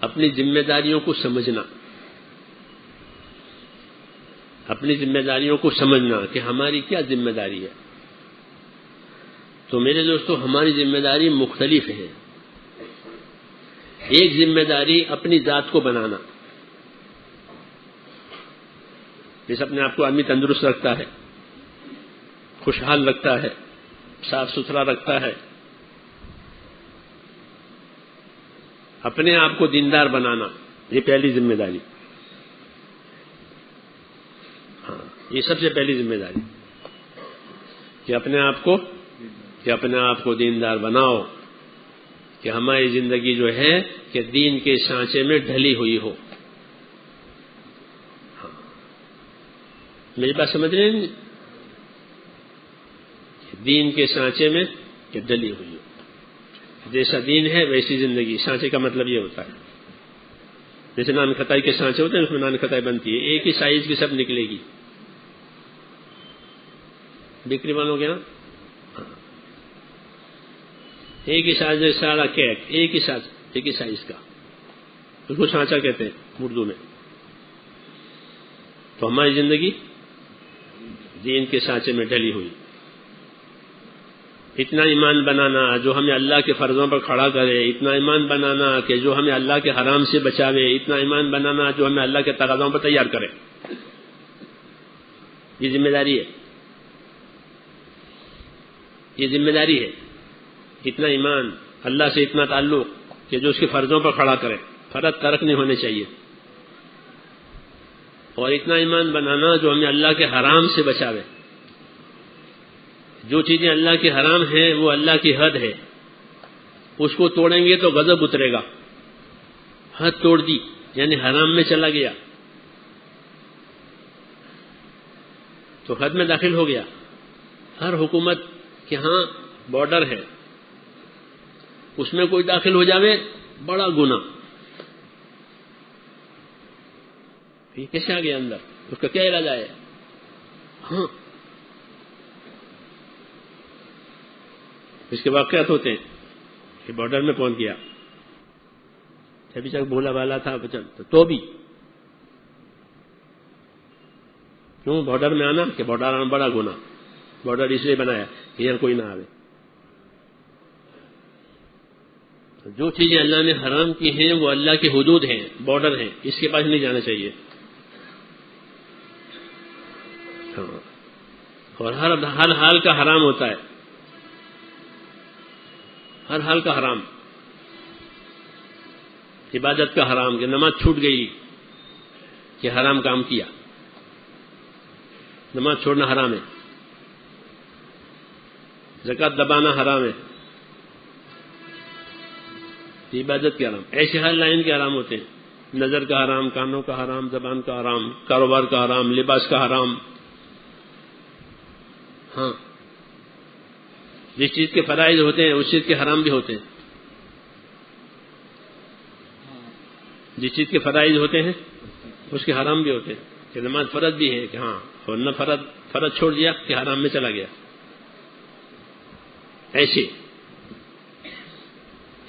اپنی ذمہ داریوں کو سمجھنا، اپنی ذمہ داریوں کو سمجھنا کہ ہماری کیا ذمہ داری ہے۔ تو میرے دوستو، ہماری ذمہ داری مختلف ہیں۔ ایک ذمہ داری اپنی ذات کو بنانا، جیسے اپنے آپ کو آدمی تندرست رکھتا ہے، خوشحال رکھتا ہے، صاف ستھرا رکھتا ہے، اپنے آپ کو دیندار بنانا، یہ پہلی ذمہ داری۔ ہاں، یہ سب سے پہلی ذمہ داری کہ اپنے آپ کو دیندار بناؤ، کہ ہماری زندگی جو ہے کہ دین کے سانچے میں ڈھلی ہوئی ہو۔ ہاں، میری بات سمجھ رہے ہیں؟ دین کے سانچے میں کہ ڈلی ہوئی ہو، جیسا دین ہے ویسی زندگی۔ سانچے کا مطلب یہ ہوتا ہے جیسے نان کھتائی کے سانچے ہوتے ہیں، اس میں نان کھتائی بنتی ہے، ایک ہی سائز کی سب نکلے گی۔ بکری والوں کے نا ایک ہی سائز، سارا کیک ایک ہی سائز کا، اس کو سانچا کہتے ہیں اردو میں۔ تو ہماری زندگی دین کے سانچے میں ڈلی ہوئی، اتنا ایمان بنانا جو ہمیں اللہ کے فرضوں پر کھڑا کرے، اتنا ایمان بنانا کہ جو ہمیں اللہ کے حرام سے بچاوے، اتنا ایمان بنانا جو ہمیں اللہ کے تقاضوں پر تیار کرے۔ یہ ذمہ داری ہے، یہ ذمہ داری ہے۔ اتنا ایمان، اللہ سے اتنا تعلق کہ جو اس کے فرضوں پر کھڑا کرے، فرض ترک نہیں ہونے چاہیے، اور اتنا ایمان بنانا جو ہمیں اللہ کے حرام سے بچاوے۔ جو چیزیں اللہ کی حرام ہیں وہ اللہ کی حد ہے، اس کو توڑیں گے تو غضب اترے گا۔ حد توڑ دی یعنی حرام میں چلا گیا تو حد میں داخل ہو گیا۔ ہر حکومت کے ہاں بارڈر ہے، اس میں کوئی داخل ہو جاوے بڑا گناہ، یہ کیسے آ گیا اندر، اس کا کیا ارادہ ہے؟ ہاں، اس کے واقعات ہوتے ہیں کہ بارڈر میں پہنچ گیا، ابھی تک بولا بالا تھا تو بھی کیوں بارڈر میں آنا، کہ بارڈر آنا بڑا گناہ، بارڈر اس لیے بنایا کہ یہاں کوئی نہ آوے۔ جو چیزیں اللہ نے حرام کی ہیں وہ اللہ کی حدود ہیں، بارڈر ہیں، اس کے پاس نہیں جانا چاہیے۔ اور ہر حال کا حرام ہوتا ہے، ہر حال کا حرام، عبادت کا حرام، کہ نماز چھوٹ گئی کہ حرام کام کیا، نماز چھوڑنا حرام ہے، زکوٰۃ دبانا حرام ہے، عبادت کے حرام، ایسے ہر لائن کے حرام ہوتے ہیں، نظر کا حرام، کانوں کا حرام، زبان کا حرام، کاروبار کا حرام، لباس کا حرام۔ ہاں، جس چیز کے فرائض ہوتے ہیں اس چیز کے حرام بھی ہوتے ہیں، جس چیز کے فرائض ہوتے ہیں اس کے حرام بھی ہوتے ہیں، کہ نماز فرض بھی ہے کہ ہاں، اور نہ فرض چھوڑ دیا کہ حرام میں چلا گیا۔ ایسے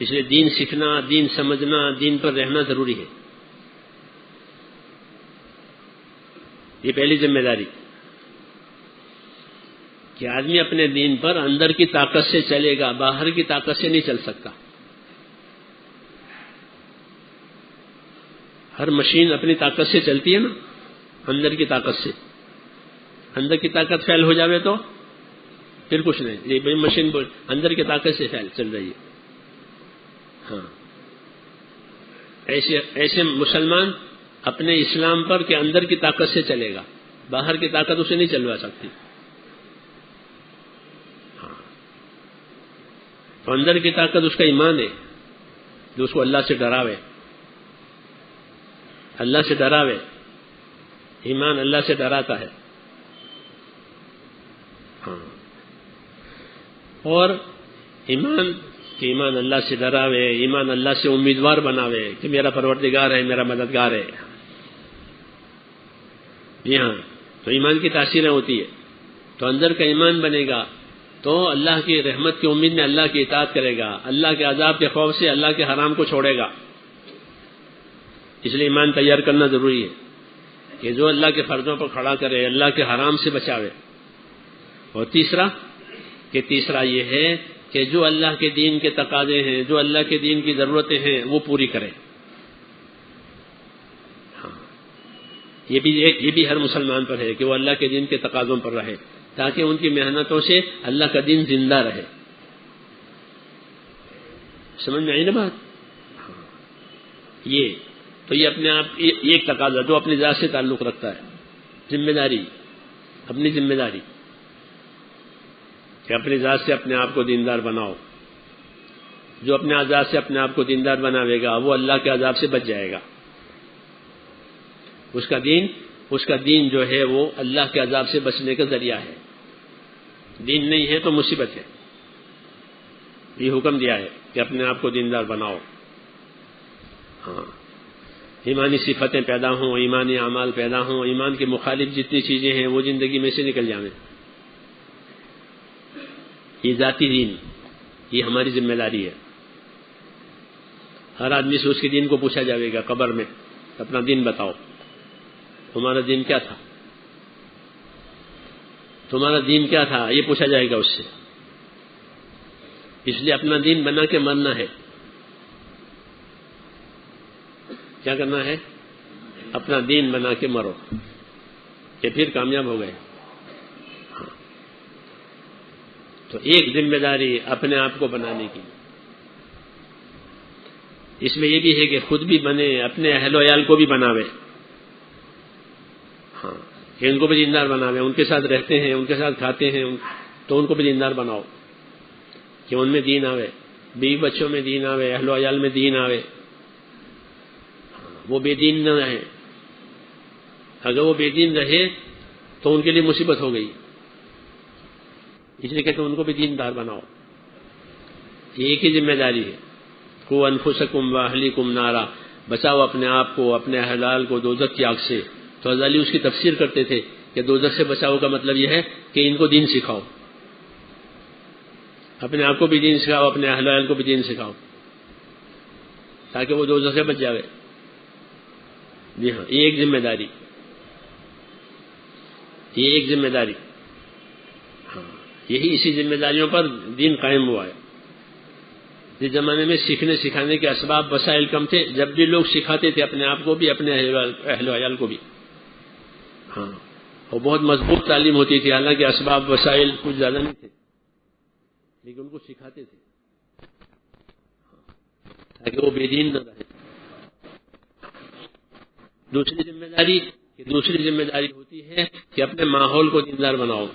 اس لیے دین سیکھنا، دین سمجھنا، دین پر رہنا ضروری ہے۔ یہ پہلی ذمہ داری کہ آدمی اپنے دین پر اندر کی طاقت سے چلے گا، باہر کی طاقت سے نہیں چل سکتا۔ ہر مشین اپنی طاقت سے چلتی ہے نا، اندر کی طاقت سے، اندر کی طاقت فیل ہو جاوے تو پھر کچھ نہیں، یہ بڑی مشین اندر کی طاقت سے فیل چل رہی ہے۔ ہاں، ایسے مسلمان اپنے اسلام پر کہ اندر کی طاقت سے چلے گا، باہر کی طاقت اسے نہیں چلوا سکتی۔ ہاں، تو اندر کی طاقت اس کا ایمان ہے، جو اس کو اللہ سے ڈراوے، اللہ سے ڈراوے، ایمان اللہ سے ڈراتا ہے۔ ہاں، اور ایمان اللہ سے ڈراوے، ایمان اللہ سے امیدوار بناوے کہ میرا پروردگار ہے، میرا مددگار ہے۔ جی ہاں، تو ایمان کی تاثیریں ہوتی ہے، تو اندر کا ایمان بنے گا تو اللہ کی رحمت کی امید میں اللہ کی اطاعت کرے گا، اللہ کے عذاب کے خوف سے اللہ کے حرام کو چھوڑے گا، اس لیے ایمان تیار کرنا ضروری ہے کہ جو اللہ کے فرضوں پر کھڑا کرے، اللہ کے حرام سے بچاوے. اور تیسرا یہ ہے کہ جو اللہ کے دین کے تقاضے ہیں، جو اللہ کے دین کی ضرورتیں ہیں، وہ پوری کرے. ہاں، یہ بھی ہر مسلمان پر ہے کہ وہ اللہ کے دین کے تقاضوں پر رہے، تاکہ ان کی محنتوں سے اللہ کا دین زندہ رہے. سمجھ میں آئی نا بات؟ یہ اپنے آپ ایک تقاضا جو اپنی ذات سے تعلق رکھتا ہے، ذمہ داری، اپنی ذمہ داری کہ اپنی ذات سے اپنے آپ کو دیندار بناؤ. جو اپنے ذات سے اپنے آپ کو دیندار بناوے گا وہ اللہ کے عذاب سے بچ جائے گا. اس کا دین جو ہے وہ اللہ کے عذاب سے بچنے کا ذریعہ ہے. دین نہیں ہے تو مصیبت ہے. یہ حکم دیا ہے کہ اپنے آپ کو دیندار بناؤ. ہاں، ایمانی صفتیں پیدا ہوں، ایمانی اعمال پیدا ہوں، ایمان کے مخالف جتنی چیزیں ہیں وہ زندگی میں سے نکل جائیں. یہ ذاتی دین، یہ ہماری ذمہ داری ہے. ہر آدمی سے اس کے دین کو پوچھا جائے گا قبر میں، اپنا دین بتاؤ، تمہارا دین کیا تھا، تمہارا دین کیا تھا، یہ پوچھا جائے گا اس سے. اس لیے اپنا دین بنا کے مرنا ہے. کیا کرنا ہے؟ اپنا دین بنا کے مرو کہ پھر کامیاب ہو گئے. تو ایک ذمہ داری اپنے آپ کو بنانے کی. اس میں یہ بھی ہے کہ خود بھی بنے، اپنے اہل و عیال کو بھی بناوے. ہاں، کہ ان کو بھی دیندار بناوے. ان کے ساتھ رہتے ہیں، ان کے ساتھ کھاتے ہیں، تو ان کو بھی دیندار بناؤ کہ ان میں دین آوے، بیوی بچوں میں دین آوے، اہل و عیال میں دین آوے. وہ بے دین نہ رہے. اگر وہ بے دین رہے تو ان کے لیے مصیبت ہو گئی. اس لیے کہتے ہیں ان کو بھی دیندار بناؤ. یہ ایک ہی ذمہ داری ہے. قوا انفسکم واہلیکم نارا، بچاؤ اپنے آپ کو، اپنے اہل عیال کو دوزخ کی آگ سے. تو حضرت علی اس کی تفسیر کرتے تھے کہ دوزخ سے بچاؤ کا مطلب یہ ہے کہ ان کو دین سکھاؤ، اپنے آپ کو بھی دین سکھاؤ، اپنے اہل عیال کو بھی دین سکھاؤ، تاکہ وہ دوزخ سے بچ جائے. جی ہاں، یہ ایک ذمہ داری، یہ ایک ذمہ داری. ہاں، یہی اسی ذمہ داریوں پر دین قائم ہوا ہے. جس زمانے میں سیکھنے سکھانے کے اسباب وسائل کم تھے، جب بھی لوگ سکھاتے تھے اپنے آپ کو بھی، اپنے اہل و عیال کو بھی. ہاں، اور بہت مضبوط تعلیم ہوتی تھی. حالانکہ اسباب وسائل کچھ زیادہ نہیں تھے، لیکن ان کو سکھاتے تھے تاکہ وہ بے دین نہ رہے. دوسری ذمہ داری ہوتی ہے کہ اپنے ماحول کو دیندار بناؤ.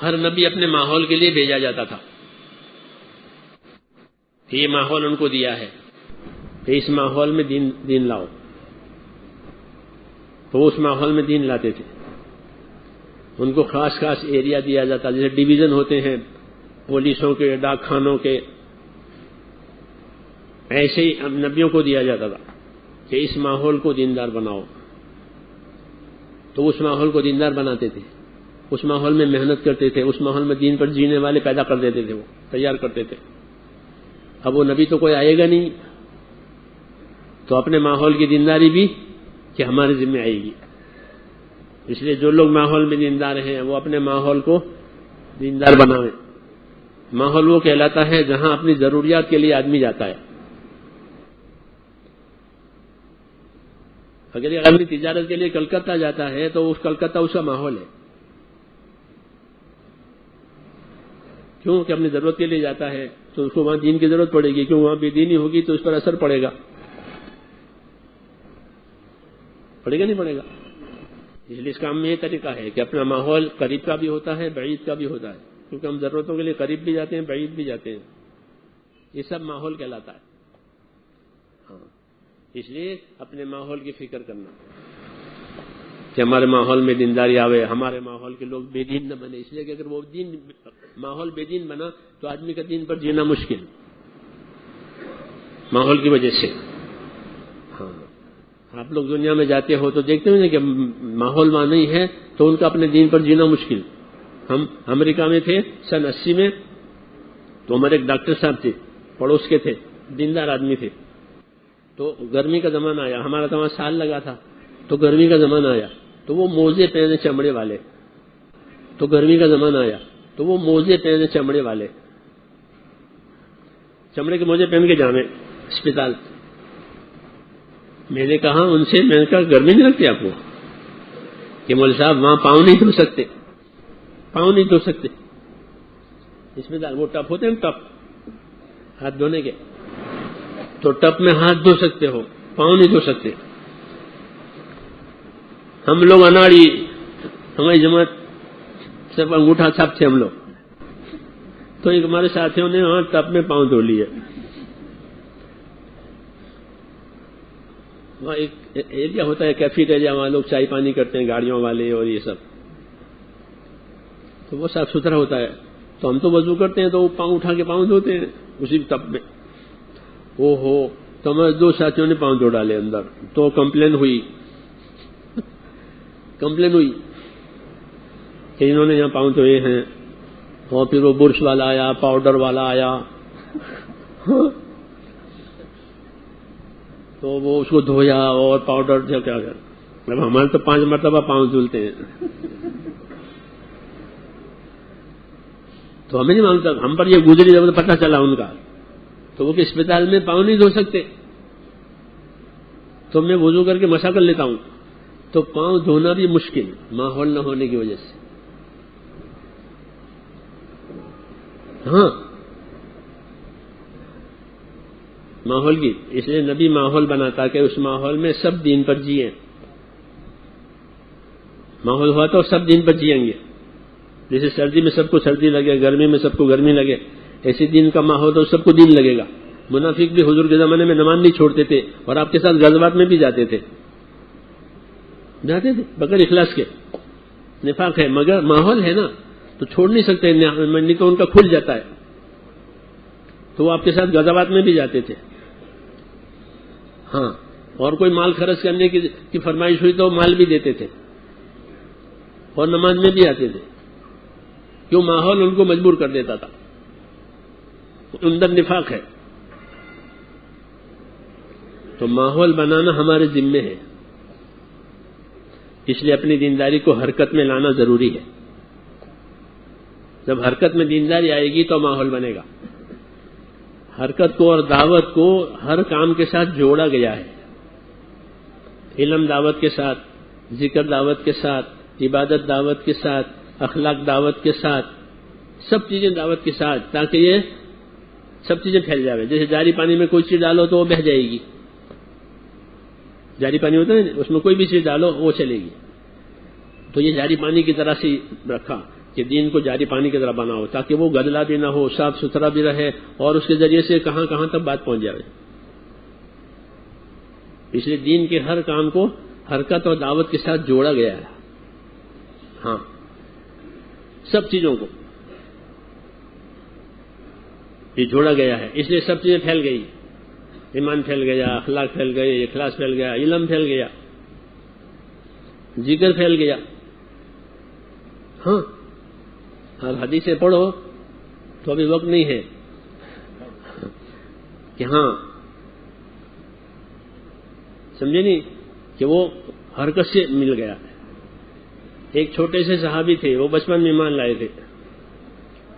ہر نبی اپنے ماحول کے لیے بھیجا جاتا تھا کہ یہ ماحول ان کو دیا ہے کہ اس ماحول میں دین لاؤ. تو اس ماحول میں دین لاتے تھے. ان کو خاص ایریا دیا جاتا، جیسے ڈویژن ہوتے ہیں پولیسوں کے، ڈاک خانوں کے، ایسے ہی نبیوں کو دیا جاتا تھا کہ اس ماحول کو دیندار بناؤ. تو اس ماحول کو دیندار بناتے تھے، اس ماحول میں محنت کرتے تھے، اس ماحول میں دین پر جینے والے پیدا کر دیتے تھے، وہ تیار کرتے تھے. اب وہ نبی تو کوئی آئے گا نہیں، تو اپنے ماحول کی دینداری بھی کہ ہمارے ذمہ آئے گی. اس لیے جو لوگ ماحول میں دیندار ہیں وہ اپنے ماحول کو دیندار بنائیں. ماحول وہ کہلاتا ہے جہاں اپنی ضروریات کے لیے آدمی جاتا ہے. اگر یہ اپنی تجارت کے لیے کلکتہ جاتا ہے تو اس کلکتہ اس کا ماحول ہے. کیوں کہ اپنی ضرورت کے لیے جاتا ہے تو اس کو وہاں دین کی ضرورت پڑے گی. کیوں وہاں بے دینی ہوگی تو اس پر اثر پڑے گا نہیں پڑے گا. اس لیے اس کام میں یہ طریقہ ہے کہ اپنا ماحول قریب کا بھی ہوتا ہے، بعید کا بھی ہوتا ہے. کیونکہ ہم ضرورتوں کے لیے قریب بھی جاتے ہیں، بعید بھی جاتے ہیں. یہ سب ماحول کہلاتا ہے. ہاں، اس لیے اپنے ماحول کی فکر کرنا کہ ہمارے ماحول میں دینداری آوے، ہمارے ماحول کے لوگ بے دین نہ بنے. اس لیے کہ اگر وہ ماحول بے دین بنا تو آدمی کا دین پر جینا مشکل ماحول کی وجہ سے. ہاں، آپ لوگ دنیا میں جاتے ہو تو دیکھتے ہیں کہ ماحول وہاں نہیں ہے تو ان کا اپنے دین پر جینا مشکل. ہم امریکہ میں تھے سن 80 میں، تو ہمارے ایک ڈاکٹر صاحب تھے، پڑوس کے تھے، دیندار آدمی تھے. تو گرمی کا زمانہ آیا، ہمارا تو وہاں سال لگا تھا، تو گرمی کا زمانہ آیا تو وہ موزے پہنے چمڑے والے، تو گرمی کا زمانہ آیا تو وہ موزے پہنے چمڑے والے، چمڑے کے موزے پہن کے جانے اسپتال۔ میں نے کہا ان سے، میں نے کہا گرمی نہیں لگتی آپ کو؟ کہ مولوی صاحب وہاں پاؤں نہیں دھو سکتے، پاؤں نہیں دھو سکتے اسپتال، وہ ٹپ ہوتے ہیں ٹپ ہاتھ دھونے کے، تو ٹپ میں ہاتھ دھو سکتے ہو، پاؤں نہیں دھو سکتے۔ ہم لوگ اناڑی، ہماری جماعت سب انگوٹھا چھاپ تھے ہم لوگ، تو ایک ہمارے ساتھیوں نے وہاں ٹپ میں پاؤں دھو لیے۔ وہاں ایک ایریا ہوتا ہے کیفیٹیریا، وہاں لوگ چائے پانی کرتے ہیں گاڑیوں والے اور یہ سب، تو وہ صاف ستھرا ہوتا ہے۔ تو ہم تو وضو کرتے ہیں تو وہ پاؤں اٹھا کے پاؤں دھوتے ہیں اسی ٹب میں۔ او ہو، تو ہمارے دو ساتھیوں نے پاؤں دھو ڈالے اندر، تو کمپلین ہوئی کہ انہوں نے یہاں پاؤں دھوئے ہیں، اور پھر وہ برش والا آیا، پاؤڈر والا آیا، تو وہ اس کو دھویا اور پاؤڈر جو کیا کر، اب ہمارے تو 5 مرتبہ پاؤں دھلتے ہیں، تو ہمیں نہیں معلوم تھا، ہم پر یہ گزری جب پتہ چلا ان کا، تو وہ کہ اسپتال میں پاؤں نہیں دھو سکتے، تو میں وضو کر کے مسا کر لیتا ہوں، تو پاؤں دھونا بھی مشکل، ماحول نہ ہونے کی وجہ سے۔ ہاں ماحول کی، اس لیے نبی ماحول بناتا کہ اس ماحول میں سب دین پر جئیں، ماحول ہوا تو سب دین پر جئیں گے۔ جیسے سردی میں سب کو سردی لگے، گرمی میں سب کو گرمی لگے، ایسے دین کا ماحول تو سب کو دین لگے گا۔ منافق بھی حضور کے زمانے میں نماز نہیں چھوڑتے تھے اور آپ کے ساتھ غزوات میں بھی جاتے تھے بغیر اخلاص کے۔ نفاق ہے، مگر ماحول ہے نا تو چھوڑ نہیں سکتے، نہیں تو ان کا کھل جاتا ہے، تو وہ آپ کے ساتھ غزوات میں بھی جاتے تھے۔ ہاں، اور کوئی مال خرچ کرنے کی فرمائش ہوئی تو مال بھی دیتے تھے اور نماز میں بھی آتے تھے، کیوں؟ ماحول ان کو مجبور کر دیتا تھا، اندر نفاق ہے۔ تو ماحول بنانا ہمارے ذمے ہے، اس لیے اپنی دینداری کو حرکت میں لانا ضروری ہے۔ جب حرکت میں دینداری آئے گی تو ماحول بنے گا۔ حرکت کو اور دعوت کو ہر کام کے ساتھ جوڑا گیا ہے، علم دعوت کے ساتھ، ذکر دعوت کے ساتھ، عبادت دعوت کے ساتھ، اخلاق دعوت کے ساتھ، سب چیزیں دعوت کے ساتھ، تاکہ یہ سب چیزیں پھیل جائے۔ جیسے جاری پانی میں کوئی چیز ڈالو تو وہ بہہ جائے گی، جاری پانی ہوتا ہے اس میں کوئی بھی چیز ڈالو وہ چلے گی، تو یہ جاری پانی کی طرح سے رکھا کہ دین کو جاری پانی کی طرح بناؤ، تاکہ وہ گدلا بھی نہ ہو، صاف ستھرا بھی رہے، اور اس کے ذریعے سے کہاں کہاں تک بات پہنچ جائے۔ اس لیے دین کے ہر کام کو حرکت اور دعوت کے ساتھ جوڑا گیا ہے۔ ہاں، سب چیزوں کو یہ جوڑا گیا ہے، اس لیے سب چیزیں پھیل گئی، ایمان پھیل گیا، اخلاق پھیل گئے، اخلاص پھیل گیا، علم پھیل گیا، ذکر پھیل گیا۔ ہاں، اب حدیثیں پڑھو تو ابھی وقت نہیں ہے کہ ہاں سمجھے نہیں کہ وہ حرکت سے مل گیا۔ ایک چھوٹے سے صحابی تھے، وہ بچپن میں ایمان لائے تھے،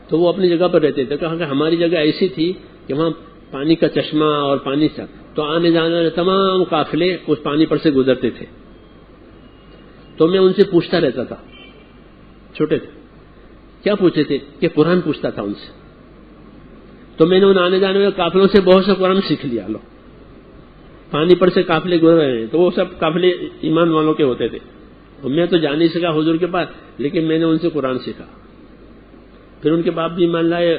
تو وہ اپنی جگہ پر رہتے تھے، کہا کہ ہماری جگہ ایسی تھی کہ وہاں پانی کا چشمہ اور پانی تھا، تو آنے جانے والے تمام قافلے اس پانی پر سے گزرتے تھے، تو میں ان سے پوچھتا رہتا تھا، چھوٹے تھے، کیا پوچھتے تھے کہ قرآن پوچھتا تھا ان سے، تو میں نے ان آنے جانے والے قافلوں سے بہت سا قرآن سیکھ لیا۔ لو پانی پر سے قافلے گزر رہے ہیں تو وہ سب قافلے ایمان والوں کے ہوتے تھے، اور میں تو جا نہیں سکا حضور کے پاس، لیکن میں نے ان سے قرآن سیکھا۔ پھر ان کے باپ بھی ایمان لائے،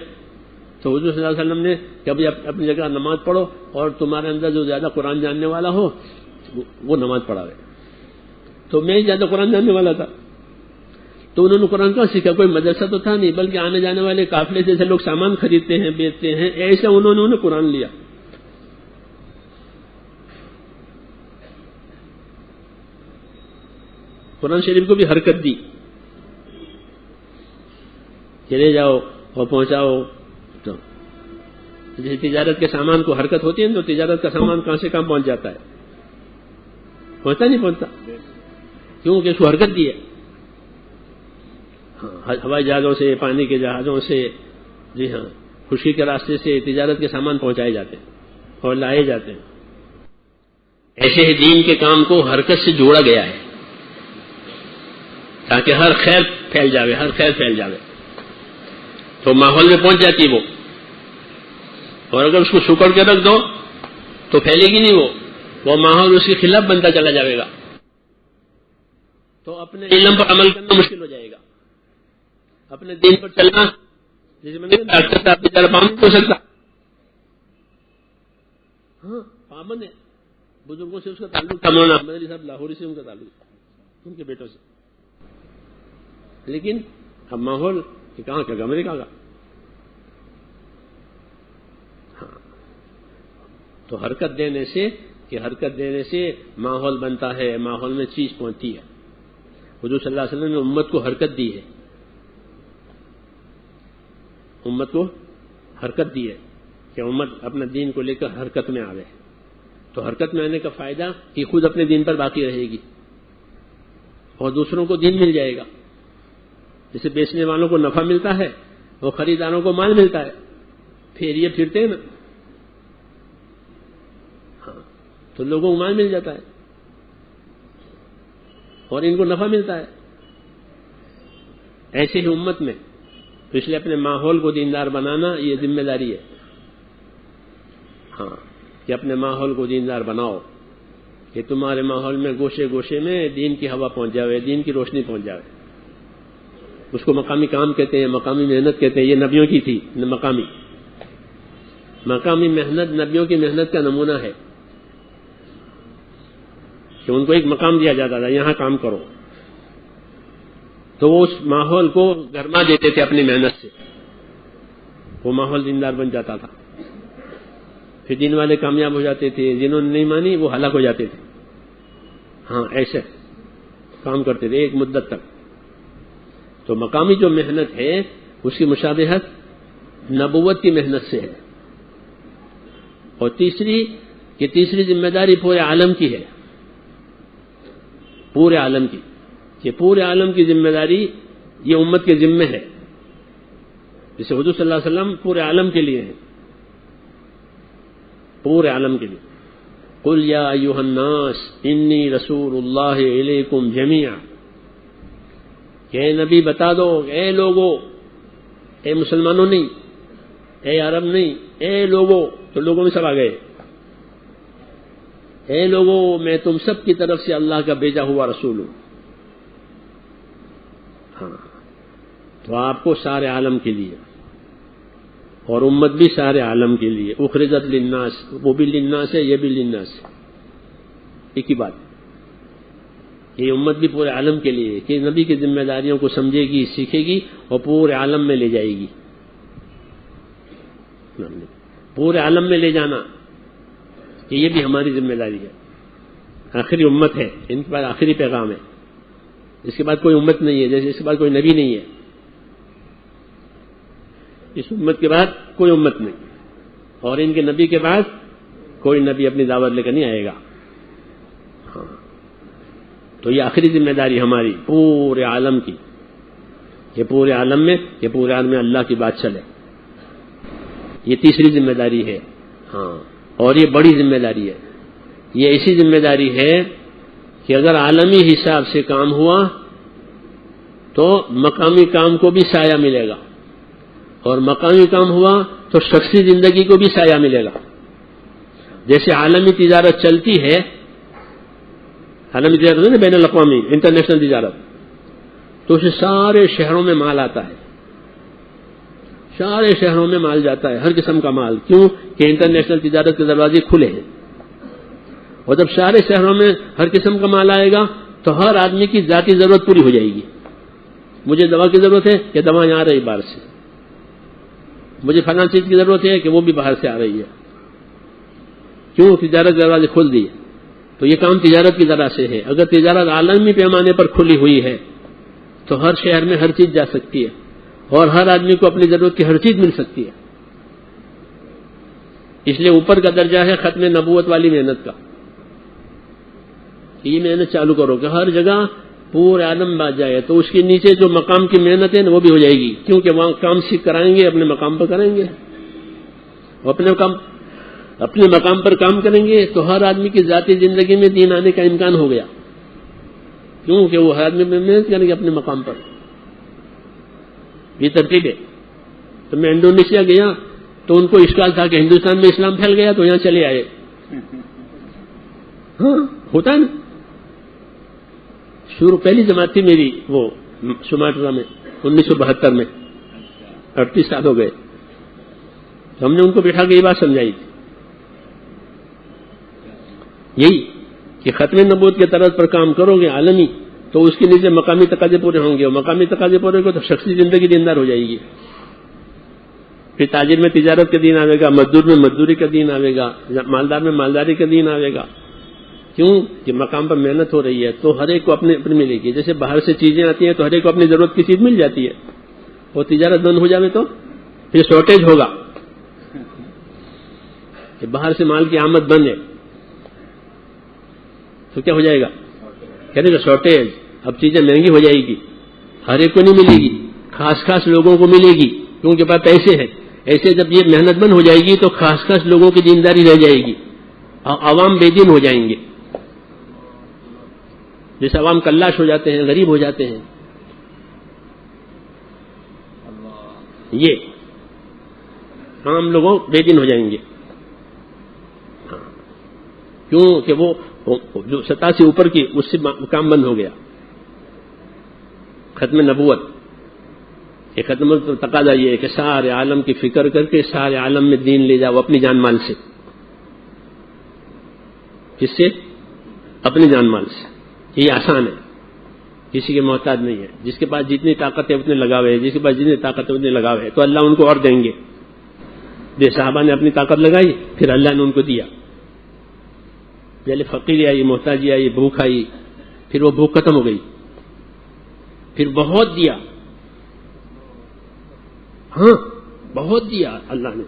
تو حضور صلی اللہ علیہ وسلم نے کہ ابھی اپنی جگہ نماز پڑھو، اور تمہارے اندر جو زیادہ قرآن جاننے والا ہو وہ نماز پڑھاوے۔ تو میں ہی زیادہ قرآن جاننے والا تھا، تو انہوں نے قرآن کہاں سیکھا؟ کوئی مدرسہ تو تھا نہیں، بلکہ آنے جانے والے قافلے جیسے لوگ سامان خریدتے ہیں، بیچتے ہیں، ایسا انہوں نے قرآن لیا۔ قرآن شریف کو بھی حرکت دی، چلے جاؤ اور پہنچاؤ۔ تو جیسے تجارت کے سامان کو حرکت ہوتی ہے تو تجارت کا سامان کہاں سے کہاں پہنچ جاتا ہے؟ پہنچتا نہیں پہنچتا؟ کیونکہ اس کو حرکت دی ہے. ہوائی جہازوں سے، پانی کے جہازوں سے، جی ہاں، خشکی کے راستے سے تجارت کے سامان پہنچائے جاتے ہیں اور لائے جاتے ہیں. ایسے ہی دین کے کام کو حرکت سے جوڑا گیا ہے تاکہ ہر خیر پھیل جاوے، ہر خیر پھیل جاوے. تو ماحول میں پہنچ جاتی وہ، اور اگر اس کو سکڑ کے رکھ دو تو پھیلے گی نہیں. وہ ماحول اس کے خلاف بنتا چلا جائے گا، تو اپنے علم پر عمل کرنا مشکل ہو جائے گا. اپنے دین پر چلنا، جیسے میں نے کہا ڈاکٹر صاحب بیچارہ پابند ہو سکتا، ہاں پابند ہے. بزرگوں سے اس کا تعلق تھا، مولانا احمد علی صاحب لاہوری سے ان کا تعلق تھا، ان کے بیٹوں سے. لیکن اب ماحول کہاں کا امریکہ کا. ہاں تو حرکت دینے سے ماحول بنتا ہے، ماحول میں چیز پہنچتی ہے. حضور صلی اللہ علیہ وسلم نے امت کو حرکت دی ہے، امت کو حرکت دی ہے کہ امت اپنا دین کو لے کر حرکت میں آوے. تو حرکت میں آنے کا فائدہ کہ خود اپنے دین پر باقی رہے گی اور دوسروں کو دین مل جائے گا. جسے بیچنے والوں کو نفع ملتا ہے اور خریداروں کو مال ملتا ہے، پھر یہ پھرتے ہیں نا. ہاں تو لوگوں کو مال مل جاتا ہے اور ان کو نفع ملتا ہے. ایسے ہی امت میں تو اس لیے اپنے ماحول کو دیندار بنانا یہ ذمہ داری ہے. ہاں کہ اپنے ماحول کو دیندار بناؤ کہ تمہارے ماحول میں گوشے گوشے میں دین کی ہوا پہنچ جاوے، دین کی روشنی پہنچ جاوے. اس کو مقامی کام کہتے ہیں، مقامی محنت کہتے ہیں. یہ نبیوں کی تھی، مقامی محنت نبیوں کی محنت کا نمونہ ہے کہ ان کو ایک مقام دیا جاتا تھا، یہاں کام کرو، تو وہ اس ماحول کو گرما دیتے تھے اپنی محنت سے. وہ ماحول دیندار بن جاتا تھا. پھر دین والے کامیاب ہو جاتے تھے، جنہوں نے نہیں مانی وہ ہلاک ہو جاتے تھے. ہاں ایسے کام کرتے تھے ایک مدت تک. تو مقامی جو محنت ہے اس کی مشابہت نبوت کی محنت سے ہے. اور تیسری ذمہ داری پورے عالم کی ہے، پورے عالم کی. کہ پورے عالم کی ذمہ داری یہ امت کے ذمہ ہے. جیسے حضور صلی اللہ علیہ وسلم پورے عالم کے لیے ہیں، پورے عالم کے لیے. قل یا ایھا الناس انی رسول اللہ الیکم جمیعا، کہ اے نبی بتا دو، اے لوگو، اے مسلمانوں نہیں، اے عرب نہیں، اے لوگو. تو لوگوں میں سب آ گئے. اے لوگو میں تم سب کی طرف سے اللہ کا بھیجا ہوا رسول ہوں. ہاں تو آپ کو سارے عالم کے لیے، اور امت بھی سارے عالم کے لیے. اخرجت للناس، وہ بھی للناس ہے، یہ بھی للناس ہے، ایک ہی بات. یہ امت بھی پورے عالم کے لیے کہ نبی کی ذمہ داریوں کو سمجھے گی، سیکھے گی اور پورے عالم میں لے جائے گی. پورے عالم میں لے جانا یہ بھی ہماری ذمہ داری ہے. آخری امت ہے، ان کے بعد آخری پیغام ہے. اس کے بعد کوئی امت نہیں ہے، جیسے اس کے بعد کوئی نبی نہیں ہے. اس امت کے بعد کوئی امت نہیں، اور ان کے نبی کے بعد کوئی نبی اپنی دعوت لے کر نہیں آئے گا. ہاں تو یہ آخری ذمہ داری ہماری پورے عالم کی، کہ پورے عالم میں اللہ کی بات چلے. یہ تیسری ذمہ داری ہے. ہاں اور یہ بڑی ذمہ داری ہے. یہ ایسی ذمہ داری ہے کہ اگر عالمی حساب سے کام ہوا تو مقامی کام کو بھی سایہ ملے گا، اور مقامی کام ہوا تو شخصی زندگی کو بھی سایہ ملے گا. جیسے عالمی تجارت چلتی ہے، عالمی تجارت ہے نا، بین الاقوامی انٹرنیشنل تجارت، تو اسے سارے شہروں میں مال آتا ہے، سارے شہروں میں مال جاتا ہے، ہر قسم کا مال. کیوں کہ انٹرنیشنل تجارت کے دروازے کھلے ہیں. اور جب سارے شہروں میں ہر قسم کا مال آئے گا تو ہر آدمی کی ذاتی ضرورت پوری ہو جائے گی. مجھے دوا کی ضرورت ہے کہ دوا یہاں آ رہی باہر سے، مجھے فلاں چیز کی ضرورت ہے کہ وہ بھی باہر سے آ رہی ہے. کیوں؟ تجارت کے دروازے کھل دیے. تو یہ کام تجارت کی طرح سے ہے. اگر تجارت عالمی پیمانے پر کھلی ہوئی ہے تو ہر شہر میں ہر چیز جا سکتی ہے، اور ہر آدمی کو اپنی ضرورت کی ہر چیز مل سکتی ہے. اس لیے اوپر کا درجہ ہے ختم نبوت والی محنت کا. یہ محنت چالو کرو کہ ہر جگہ پورے عالم بات جائے, تو اس کے نیچے جو مقام کی محنت ہے وہ بھی ہو جائے گی, کیونکہ وہاں کام سیکھ کرائیں گے, اپنے مقام پر کریں گے, اپنے مقام پر کام کریں گے تو ہر آدمی کی ذاتی زندگی میں دین آنے کا امکان ہو گیا, کیونکہ وہ ہر آدمی میں محنت کریں گے اپنے مقام پر. یہ ترتیب ہے. تو میں انڈونیشیا گیا تو ان کو اشکال تھا کہ ہندوستان میں اسلام پھیل گیا تو یہاں چلے آئے. ہاں ہوتا ہے نا. شروع پہلی جماعت تھی میری وہ سماٹرا میں 1972 میں, 38 سال ہو گئے. ہم نے ان کو بٹھا کے یہ بات سمجھائی تھی, یہی کہ ختم نبوت کے طرز پر کام کرو گے عالمی تو اس کے نیچے مقامی تقاضے پورے ہوں گے, اور مقامی تقاضے پورے ہوں گے تو شخصی زندگی دیندار ہو جائے گی. پھر تاجر میں تجارت کا دین آئے گا, مزدور میں مزدوری کا دین آئے گا, مالدار میں مالداری کا دین آئے گا. کیوں کہ مقام پر محنت ہو رہی ہے تو ہر ایک کو اپنے ملے گی. جیسے باہر سے چیزیں آتی ہیں تو ہر ایک کو اپنی ضرورت کی چیز مل جاتی ہے, اور تجارت بند ہو جائے تو پھر شارٹیج ہوگا کہ باہر سے مال کی آمد بند ہے تو کیا ہو جائے گا, کہنے کا شارٹیج. اب چیزیں مہنگی ہو جائے گی, ہر ایک کو نہیں ملے گی, خاص لوگوں کو ملے گی کیونکہ بات ایسے ہے. ایسے جب یہ محنت بند ہو جائے گی تو خاص لوگوں کی دینداری رہ جائے گی, عوام بے دین ہو جائیں گے. جیسے عوام کلاش ہو جاتے ہیں, غریب ہو جاتے ہیں, یہ عام لوگوں بے دین ہو جائیں گے. کیوں کہ وہ جو سطح سے اوپر کی اس سے کام بند ہو گیا. ختم نبوت یہ ختم تقاضا یہ ہے کہ سارے عالم کی فکر کر کے سارے عالم میں دین لے جاؤ اپنی جان مال سے. کس سے؟ اپنی جان مال سے. یہ آسان ہے, کسی کے محتاج نہیں ہے. جس کے پاس جتنی طاقت ہے اتنے لگاوے ہے, جس کے پاس جتنی طاقت ہے اتنے لگاوے ہے, تو اللہ ان کو اور دیں گے. جیسے صحابہ نے اپنی طاقت لگائی پھر اللہ نے ان کو دیا. پہلے فقیری آئی, محتاجی آئی, بھوک آئی, پھر وہ بھوک ختم ہو گئی, پھر بہت دیا. ہاں بہت دیا اللہ نے,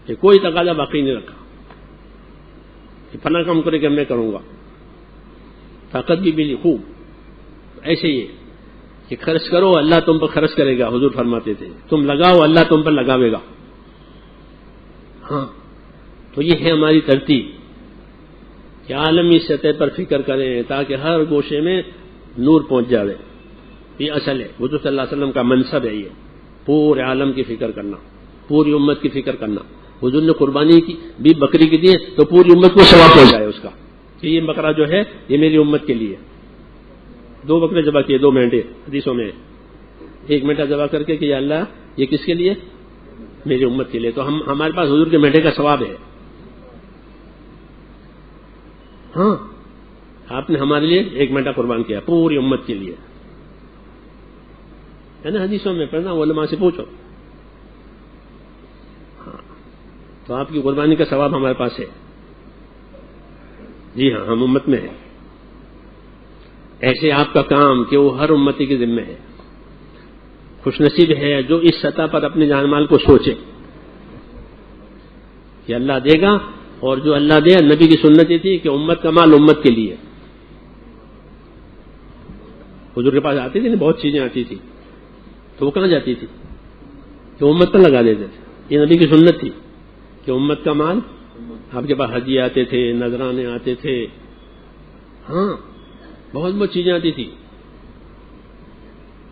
کہ کوئی تقاضا باقی نہیں رکھا کہ فلاں کام کرے کہ میں کروں گا. طاقت بھی ملی خوب. ایسے ہی کہ خرچ کرو اللہ تم پر خرچ کرے گا. حضور فرماتے تھے تم لگاؤ اللہ تم پر لگاوے گا. ہاں تو یہ ہے ہماری ترتیب کہ عالمی سطح پر فکر کریں تاکہ ہر گوشے میں نور پہنچ جائے. یہ اصل ہے, حضور صلی اللہ علیہ وسلم کا منصب ہے. یہ پورے عالم کی فکر کرنا, پوری امت کی فکر کرنا. حضور نے قربانی کی بھی بکری کی دی تو پوری امت کو ثواب ہو جائے اس کا کہ یہ بکرا جو ہے یہ میری امت کے لیے. 2 بکرے ذبح کیے, 2 مینڈے حدیثوں میں, 1 مینڈا ذبح کر کے کہ یا اللہ یہ کس کے لیے؟ میری امت کے لیے. تو ہمارے پاس حضور کے مینڈے کا ثواب ہے. ہاں آپ نے ہمارے لیے 1 مینڈا قربان کیا پوری امت کے لیے, ہے نا. حدیثوں میں پڑھنا, علماء سے پوچھو. ہاں تو آپ کی قربانی کا ثواب ہمارے پاس ہے. جی ہاں ہم امت میں ہیں. ایسے آپ کا کام کہ وہ ہر امتی کے ذمہ ہے. خوش نصیب ہے جو اس سطح پر اپنے جان مال کو سوچے کہ اللہ دے گا, اور جو اللہ دے. نبی کی سنت یہ تھی کہ امت کا مال امت کے لیے. حضور کے پاس آتی تھی نا, بہت چیزیں آتی تھی, تو وہ کہاں جاتی تھی؟ کہ امت پر لگا دیتے تھے. یہ نبی کی سنت تھی کہ امت کا مال. آپ کے پاس حجی آتے تھے, نذرانے آتے تھے, ہاں بہت چیزیں آتی تھی.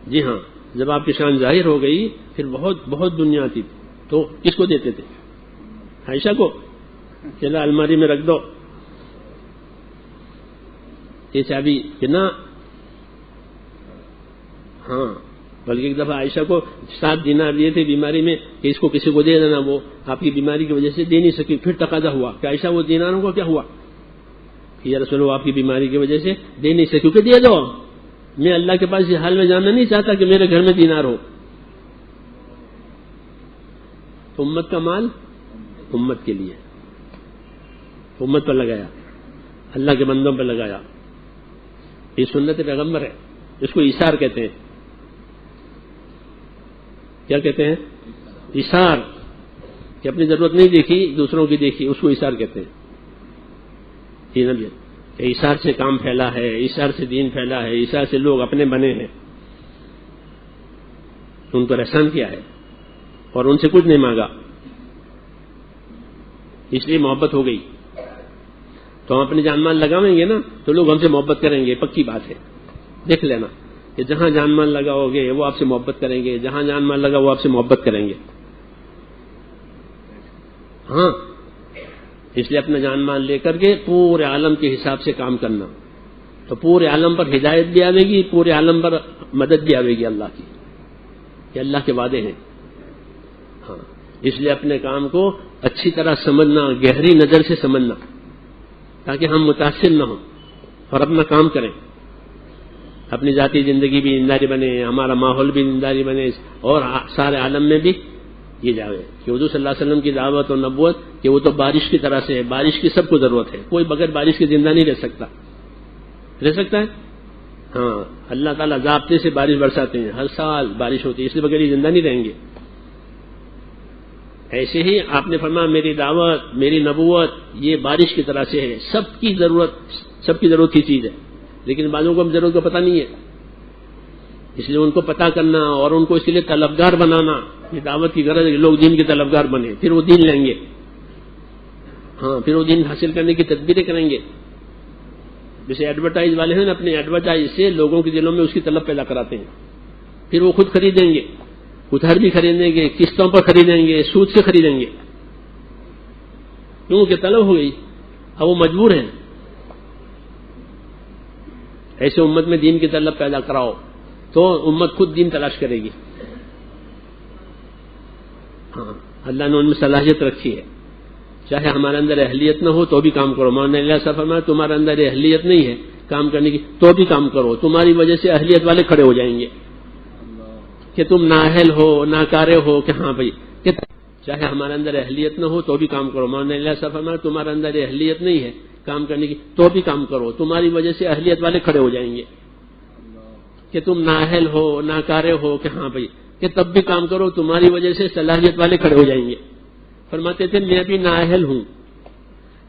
جی ہاں جب آپ کی شان ظاہر ہو گئی پھر بہت دنیا آتی تھی. تو کس کو دیتے تھے؟ عائشہ کو. چلا الماری میں رکھ دو یہ چابی کہ نا. ہاں بلکہ ایک دفعہ عائشہ کو 7 دینار دیے تھے بیماری میں کہ اس کو کسی کو دے دینا, وہ آپ کی بیماری کی وجہ سے دے نہیں سکی. پھر تقاضا ہوا کہ عائشہ وہ دیناروں کو کیا ہوا کہ یا رسول اللہ آپ کی بیماری کی وجہ سے دے نہیں سکی, کیونکہ دے دو. میں اللہ کے پاس اس حال میں جاننا نہیں چاہتا کہ میرے گھر میں دینار ہو. تو امت کا مال امت کے لیے, امت پر لگایا, اللہ کے بندوں پر لگایا. یہ سنت پیغمبر ہے. اس کو ایثار کہتے ہیں. کیا کہتے ہیں؟ ایثار. کہ اپنی ضرورت نہیں دیکھی دوسروں کی دیکھی، اس کو ایثار کہتے ہیں. یہ نہ کہ ایثار سے کام پھیلا ہے، ایثار سے دین پھیلا ہے، ایثار سے لوگ اپنے بنے ہیں. ان کو احسان کیا ہے اور ان سے کچھ نہیں مانگا، اس لیے محبت ہو گئی. تو ہم اپنی جان مال لگاویں گے نا تو لوگ ہم سے محبت کریں گے، پکی بات ہے. دیکھ لینا کہ جہاں جان مال لگاؤ گے وہ آپ سے محبت کریں گے، جہاں جان مال لگا وہ آپ سے محبت کریں گے. ہاں، اس لیے اپنا جان مال لے کر کے پورے عالم کے حساب سے کام کرنا، تو پورے عالم پر ہدایت بھی آئے گی، پورے عالم پر مدد بھی آئے گی اللہ کی. یہ اللہ کے وعدے ہیں. ہاں، اس لیے اپنے کام کو اچھی طرح سمجھنا، گہری نظر سے سمجھنا، تاکہ ہم متاثر نہ ہوں اور اپنا کام کریں. اپنی ذاتی زندگی بھی زنداری بنے، ہمارا ماحول بھی زنداری بنے، اور سارے عالم میں بھی یہ جاوے کہ حضور صلی اللہ علیہ وسلم کی دعوت اور نبوت کہ وہ تو بارش کی طرح سے ہے. بارش کی سب کو ضرورت ہے، کوئی بغیر بارش کے زندہ نہیں رہ سکتا. رہ سکتا ہے؟ ہاں، اللہ تعالیٰ ضابطے سے بارش برساتے ہیں، ہر سال بارش ہوتی ہے، اس لیے بغیر زندہ نہیں رہیں گے. ایسے ہی آپ نے فرمایا میری دعوت، میری نبوت یہ بارش کی طرح سے ہے، سب کی ضرورت کی چیز ہے، لیکن بعضوں کو ہم ضرورت کا پتہ نہیں ہے. اس لیے ان کو پتہ کرنا اور ان کو اس کے لیے طلبگار بنانا، یہ دعوت کی غرض ہے کہ لوگ دین کے طلبگار بنے، پھر وہ دین لیں گے. ہاں، پھر وہ دین حاصل کرنے کی تدبیریں کریں گے. جیسے ایڈورٹائز والے ہیں نا، اپنے ایڈورٹائز سے لوگوں کے دلوں میں اس کی طلب پیدا کراتے ہیں، پھر وہ خود خریدیں گے، ادھر بھی خریدیں گے، قسطوں پر خریدیں گے، سود سے خریدیں گے. کیونکہ طلب ہو گئی، اب وہ مجبور ہیں. ایسے امت میں دین کی طلب پیدا کراؤ تو امت خود دین تلاش کرے گی. ہاں، اللہ نے ان میں صلاحیت رکھی ہے. چاہے ہمارے اندر اہلیت نہ ہو تو بھی کام کرو. مولانا علیہ صاحب فرمایا تمہارے اندر اہلیت نہیں ہے کام کرنے کی تو بھی کام کرو، تمہاری وجہ سے اہلیت والے کھڑے ہو جائیں گے کہ تم نااہل ہو، ناکارے ہو. کہ ہاں بھائی، چاہے ہمارے اندر اہلیت نہ ہو تو بھی کام کرو. مولانا علیہ صاحب فرمایا تمہارے اندر اہلیت نہیں ہے کام کرنے کی تو بھی کام کرو، تمہاری وجہ سے اہلیت والے کھڑے ہو جائیں گے کہ تم نااہل ہو، ناکارے ہو. کہ ہاں بھائی، کہ تب بھی کام کرو، تمہاری وجہ سے صلاحیت والے کھڑے ہو جائیں گے. فرماتے تھے میں بھی نااہل ہوں،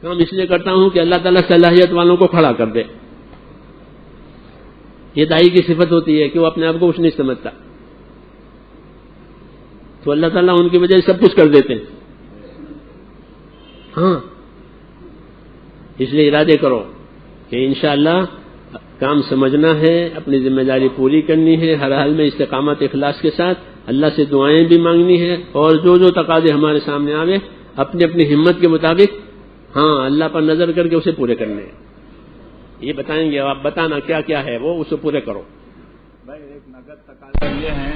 کام اس لیے کرتا ہوں کہ اللہ تعالیٰ صلاحیت والوں کو کھڑا کر دے. یہ دائی کی صفت ہوتی ہے کہ وہ اپنے آپ کو کچھ نہیں سمجھتا، تو اللہ تعالیٰ ان کی وجہ سے سب کچھ کر دیتے ہیں. ہاں، اس لیے ارادے کرو کہ انشاءاللہ کام سمجھنا ہے، اپنی ذمہ داری پوری کرنی ہے، ہر حال میں استقامت اخلاص کے ساتھ اللہ سے دعائیں بھی مانگنی ہے، اور جو تقاضے ہمارے سامنے آوے اپنی اپنی ہمت کے مطابق ہاں اللہ پر نظر کر کے اسے پورے کرنے ہیں. یہ بتائیں گے، آپ بتانا کیا کیا ہے وہ، اسے پورے کرو. بھائی ایک نقد تقاضا یہ ہے